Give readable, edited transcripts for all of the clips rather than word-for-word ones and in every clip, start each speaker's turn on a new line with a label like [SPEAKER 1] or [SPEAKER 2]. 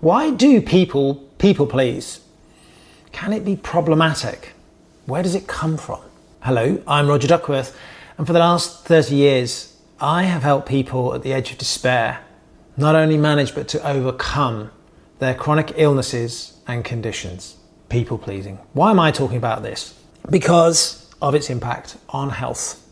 [SPEAKER 1] Why do people please? Can it be problematic? Where does it come from? Hello, I'm Rodger Duckworth, and for the last 30 years, I have helped people at the edge of despair not only manage but to overcome their chronic illnesses and conditions. People pleasing. Why am I talking about this? Because of its impact on health.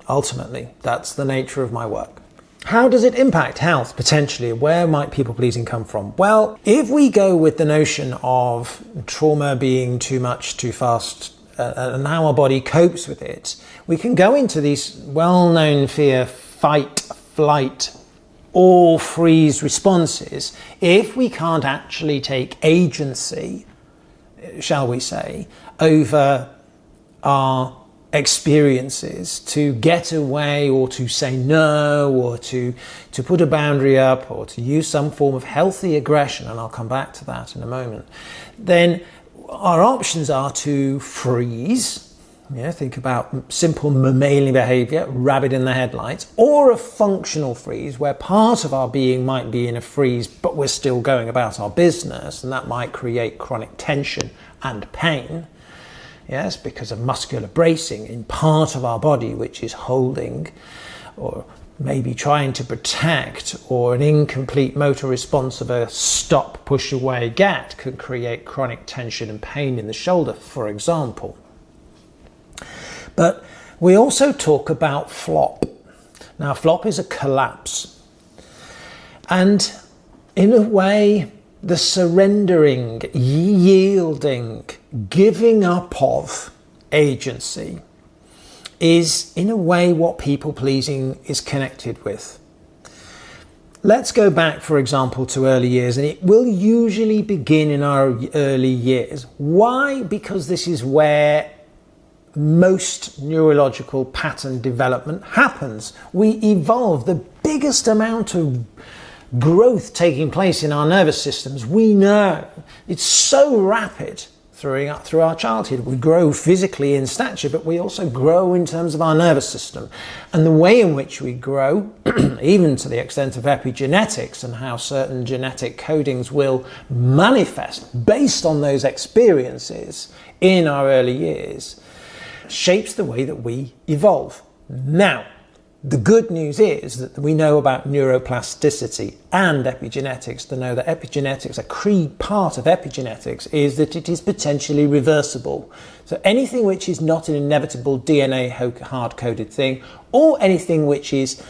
[SPEAKER 1] Ultimately, that's the nature of my work. How does it impact health, potentially? Where might people pleasing come from? Well, if we go with the notion of trauma being too much, too fast, and how our body copes with it, we can go into these well-known fear, fight, flight, or freeze responses if we can't actually take agency, shall we say, over our experiences to get away or to say no or to put a boundary up or to use some form of healthy aggression, and I'll come back to that in a moment, then our options are to freeze. Think about simple mammalian behavior, rabbit in the headlights, or a functional freeze where part of our being might be in a freeze but we're still going about our business, and that might create chronic tension and pain. Yes, because of muscular bracing in part of our body which is holding or maybe trying to protect, or an incomplete motor response of a stop, push away, get can create chronic tension and pain in the shoulder, for example. But we also talk about flop. Now, flop is a collapse. And in a way, the surrendering, yielding, giving up of agency is in a way what people pleasing is connected with. Let's go back, for example, to early years, and it will usually begin in our early years. Why? Because this is where most neurological pattern development happens. We evolve. The biggest amount of growth taking place in our nervous systems, we know it's so rapid through our childhood. We grow physically in stature, but we also grow in terms of our nervous system. And the way in which we grow, even to the extent of epigenetics and how certain genetic codings will manifest based on those experiences in our early years, shapes the way that we evolve. Now, the good news is that we know about neuroplasticity and epigenetics to know that epigenetics, a key part of epigenetics, is that it is potentially reversible. So anything which is not an inevitable DNA hard-coded thing, or anything which is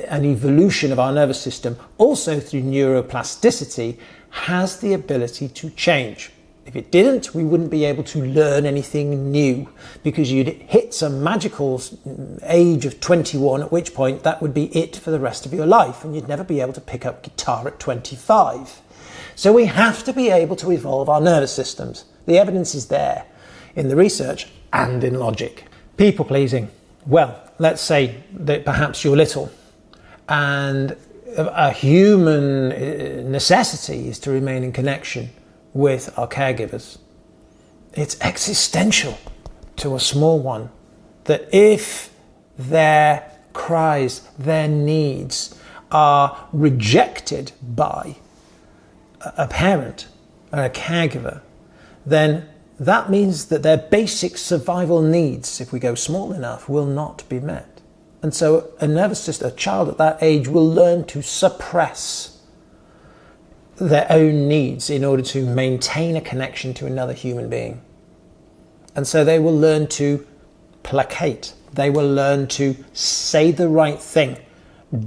[SPEAKER 1] an evolution of our nervous system, also through neuroplasticity, has the ability to change. If it didn't, we wouldn't be able to learn anything new, because you'd hit some magical age of 21, at which point that would be it for the rest of your life, and you'd never be able to pick up guitar at 25. So we have to be able to evolve our nervous systems. The evidence is there in the research and in logic. People pleasing. Well, let's say that perhaps you're little, and a human necessity is to remain in connection with our caregivers. It's existential to a small one that if their cries, their needs are rejected by a parent or a caregiver, then that means that their basic survival needs, if we go small enough, will not be met. And so a nervous system, a child at that age will learn to suppress their own needs in order to maintain a connection to another human being. And so they will learn to placate. They will learn to say the right thing,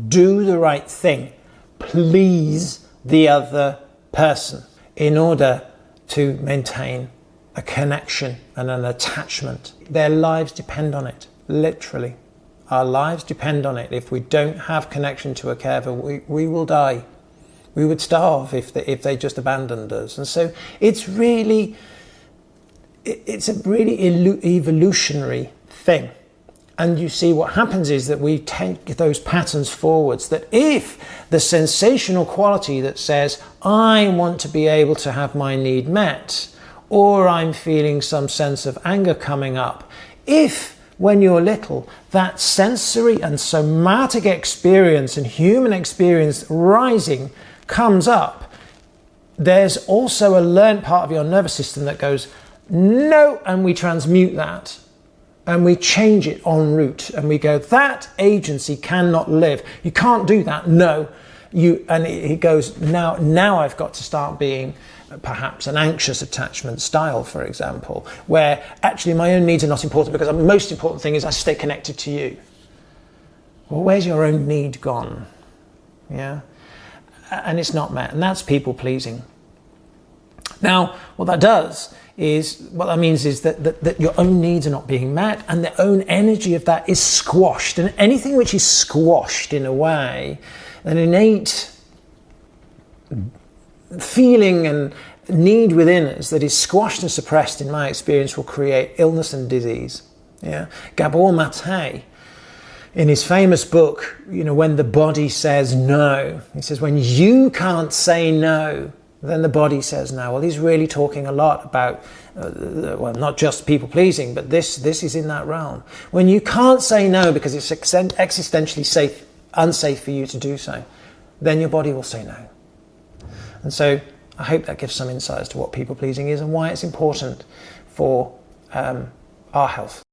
[SPEAKER 1] do the right thing, please the other person in order to maintain a connection and an attachment. Their lives depend on it, literally. Our lives depend on it. If we don't have connection to a caregiver, we will die. We would starve if they just abandoned us. And so it's a really evolutionary thing. And you see what happens is that we take those patterns forwards, that if the sensational quality that says, I want to be able to have my need met, or I'm feeling some sense of anger coming up, if when you're little, that sensory and somatic experience and human experience rising comes up, there's also a learned part of your nervous system that goes, no, and we transmute that. And we change it en route. And we go, that agency cannot live. You can't do that. No. And it goes, now I've got to start being perhaps an anxious attachment style, for example, where actually my own needs are not important because the most important thing is I stay connected to you. Well, where's your own need gone? Yeah. And it's not met. And that's people pleasing. Now, what that means is that your own needs are not being met and the own energy of that is squashed. And anything which is squashed in a way, an innate feeling and need within us that is squashed and suppressed, in my experience, will create illness and disease. Yeah? Gabor Mate, in his famous book, When the Body Says No, he says, when you can't say no, then the body says no. Well, he's really talking a lot about, not just people pleasing, but this is in that realm. When you can't say no because it's existentially unsafe for you to do so, then your body will say no. And so I hope that gives some insight as to what people pleasing is and why it's important for our health.